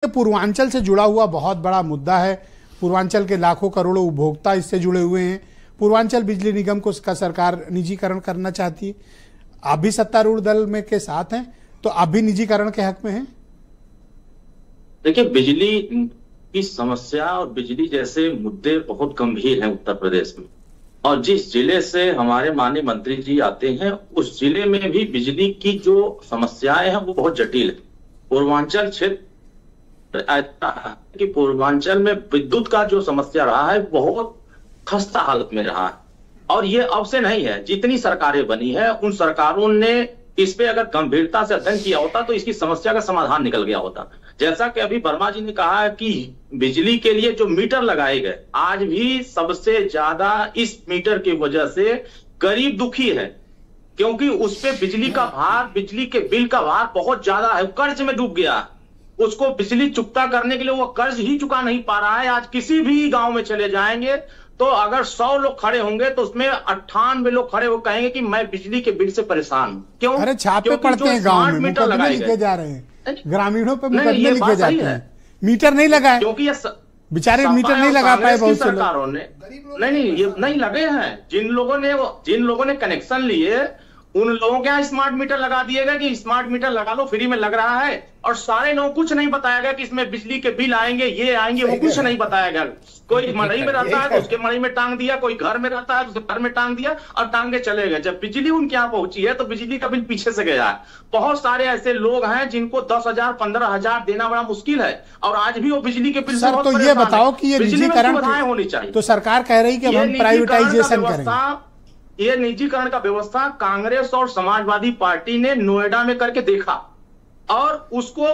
पूर्वांचल से जुड़ा हुआ बहुत बड़ा मुद्दा है। पूर्वांचल के लाखों करोड़ों उपभोक्ता इससे जुड़े हुए हैं। पूर्वांचल बिजली निगम को इसका सरकार निजीकरण करना चाहती है। आप भी सत्तारूढ़ दल में के साथ हैं, तो आप भी निजीकरण के हक में हैं? देखिए, बिजली की समस्या और बिजली जैसे मुद्दे बहुत गंभीर हैं उत्तर प्रदेश में, और जिस जिले से हमारे माननीय मंत्री जी आते हैं उस जिले में भी बिजली की जो समस्याएं हैं वो बहुत जटिल है। पूर्वांचल क्षेत्र कि पूर्वांचल में विद्युत का जो समस्या रहा है बहुत खस्ता हालत में रहा है, और ये अब से नहीं है। जितनी सरकारें बनी है उन सरकारों ने इस पे अगर गंभीरता से अध्ययन किया होता तो इसकी समस्या का समाधान निकल गया होता। जैसा कि अभी वर्मा जी ने कहा है कि बिजली के लिए जो मीटर लगाए गए, आज भी सबसे ज्यादा इस मीटर की वजह से गरीब दुखी है, क्योंकि उस पे बिजली का भार, बिजली के बिल का भार बहुत ज्यादा है। कर्ज में डूब गया, उसको बिजली चुकता करने के लिए वो कर्ज ही चुका नहीं पा रहा है। आज किसी भी गांव में चले जाएंगे तो अगर 100 लोग खड़े होंगे तो उसमें 98 लोग खड़े हो कहेंगे कि मैं बिजली के बिल से परेशान हूं। क्यों? अरे छापे पड़ते हैं गांव में, मुकदमे लिखे जा रहे हैं, ग्रामीणों पे मुकदमे लिखे जाते हैं। मीटर नहीं लगा है, क्योंकि ये बेचारे मीटर नहीं लगा पाए बहुत से सरकारों ने। नहीं, ये नहीं लगे हैं। जिन लोगों ने कनेक्शन लिए उन लोगों के यहाँ स्मार्ट मीटर लगा दिए गए कि स्मार्ट मीटर लगा लो, फ्री में लग रहा है, और सारे लोगों कुछ नहीं बताया गया कि इसमें बिजली के बिल आएंगे, ये आएंगे, वो कुछ नहीं बताया गया। कोई मड़ई में रहता है तो उसके मड़ई में टांग दिया, कोई घर में रहता है तो उसके घर में टांग दिया और टांग के चले गए। जब बिजली उनके यहाँ पहुंची है तो बिजली का बिल पीछे से गया है। बहुत सारे ऐसे लोग हैं जिनको 10,000 15,000 देना बड़ा मुश्किल है, और आज भी वो बिजली के बिल से बहुत तो ये बताओ कि ये निजीकरण होनी चाहिए। तो सरकार कह रही कि हम प्राइवेटाइजेशन करेंगे। ये निजीकरण का व्यवस्था कांग्रेस और समाजवादी पार्टी ने नोएडा में करके देखा, और उसको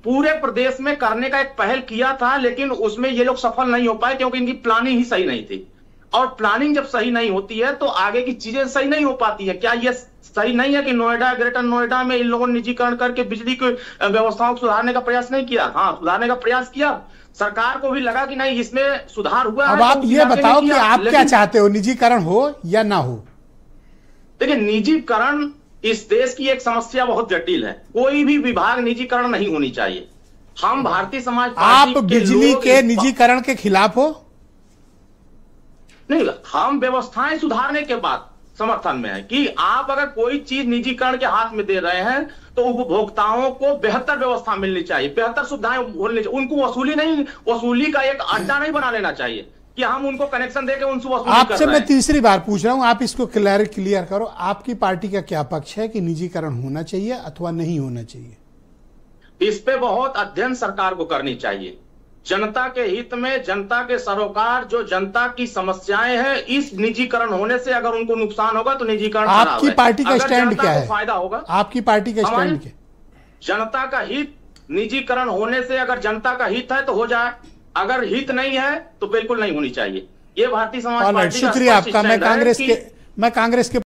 पूरे प्रदेश में करने का एक पहल किया था, लेकिन उसमें ये लोग सफल नहीं हो पाए क्योंकि इनकी प्लानिंग ही सही नहीं थी। और प्लानिंग जब सही नहीं होती है तो आगे की चीजें सही नहीं हो पाती है। क्या ये सही नहीं है कि नोएडा, ग्रेटर नोएडा में इन लोगों ने निजीकरण करके बिजली की व्यवस्थाओं को सुधारने का प्रयास नहीं किया? हाँ, सुधारने का प्रयास किया। सरकार को भी लगा कि नहीं, इसमें सुधार हुआ। अब आप ये बताओ कि आप क्या चाहते हो, निजीकरण हो या ना हो? देखिए, निजीकरण इस देश की एक समस्या बहुत जटिल है। कोई भी विभाग निजीकरण नहीं होनी चाहिए। हम भारतीय समाज पार्टी आप बिजली के निजीकरण के खिलाफ हो? नहीं, हम व्यवस्थाएं सुधारने के बाद समर्थन में है कि आप अगर कोई चीज निजीकरण के हाथ में दे रहे हैं तो उपभोक्ताओं को बेहतर व्यवस्था मिलनी चाहिए, बेहतर सुविधाएं मिलनी चाहिए। उनको वसूली का एक अड्डा नहीं बना लेना चाहिए कि हम उनको कनेक्शन देके उनसे वसूली कर रहे हैं। आपसे मैं तीसरी बार पूछ रहा हूं, आप इसको क्लियर करो। आपकी पार्टी का क्या पक्ष है कि निजीकरण होना चाहिए अथवा नहीं होना चाहिए? इस पे बहुत अध्ययन सरकार को करनी चाहिए। जनता के हित में, जनता के सरोकार, जो जनता की समस्याएं हैं, इस निजीकरण होने से अगर उनको नुकसान होगा तो निजीकरण आपकी पार्टी का स्टैंड क्या है? फायदा होगा। आपकी पार्टी का स्टैंड क्या? जनता का हित, निजीकरण होने से अगर जनता का हित है तो हो जाए, अगर हित नहीं है तो बिल्कुल नहीं होनी चाहिए। ये भारतीय समाज पार्टी का शुक्रिया आपका। मैं कांग्रेस के